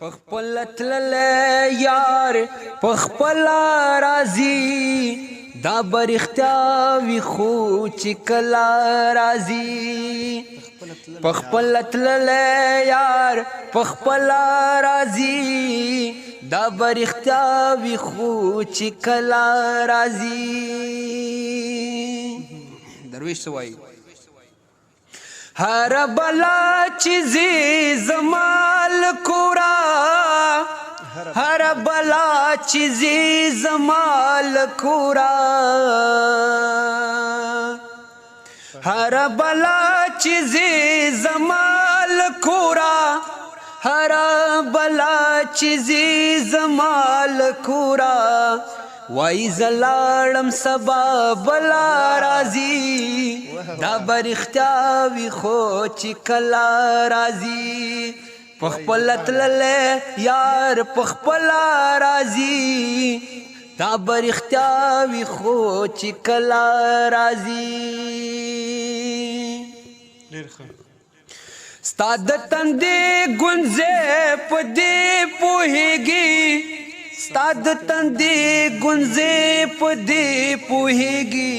پخپل تللی یار پخپل راځي دا برختیا وی خو چې کلا راځي پخپل تللی یار پخپل راځي دا برختیا وی خو چې کلا راځي درویش سوای هر بلا چیزی زمال کورا هر بلا چیزی زمال کورا هر بلا چیزی زمال کورا هر بلا چیزی زمال کورا وای زلاړم سبا بلا راځي دا برختیا وی خو چې کلا راځي پخپل تللی یار پخپل راځي دا برختیا وی خو چې کلا راځي ستا د تندې ګونځې په دې پوهېږي ستا د تندې ګونځې په دې پوهېږي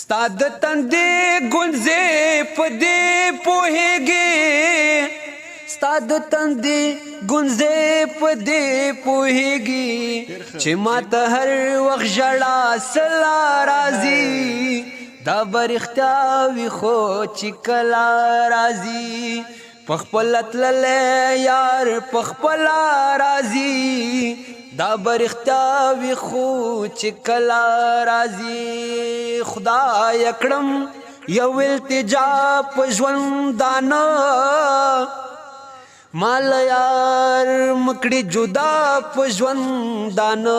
ستا د تندې ګونځې په دې پوهېږي ستا د تندې ګونځې په دې پوهېږي چې ما ته هر وخت ژړا سلا راځي دا برختیا وي خو چې کلا راځي پخپل تللی یار پخپل راځي دا برختیا وی خو چې کلا راځي خدای کړم یو التجا په ژوندانه مال یار مکړي جدا په ژوندانه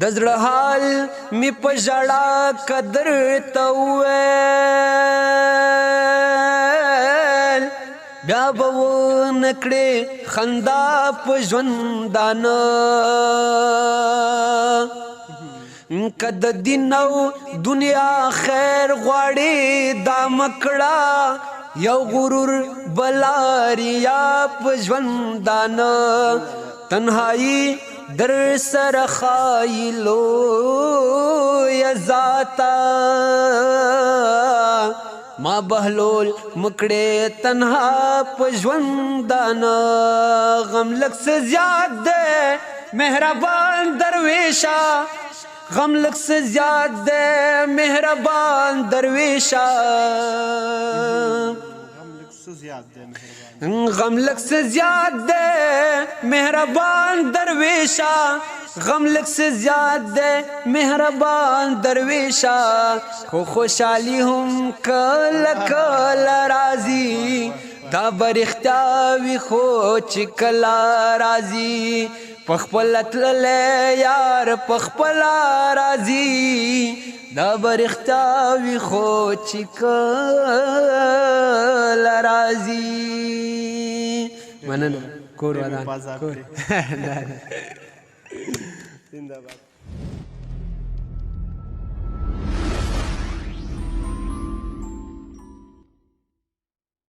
د زړه حال می په ژړا قدر ته وویل بیا به ونکړې خندا په ژوندانه که د دین او دنیا خیر غواړې دا مکړه یو غرور بلاریا په ژوندانه تنهایی در سر خایلو یا ذاتا ما بهلول مکڑے تنہا پجوندانا غم لگ سے زیاد دے مہربان درویشا غم لگ سے زیاد دے مہربان درویشا غم لگ سے زیاد دے مہربان درویشا غم لگ سے زیاد دے مہربان درویشا خو خوشحالی ہم کل کل راضی دا برختیا وی خو چې کلا راضی پخپل تللی یار پخپل راضی دا برختیا وی خو چې کلا راضی مننه کور ودان کور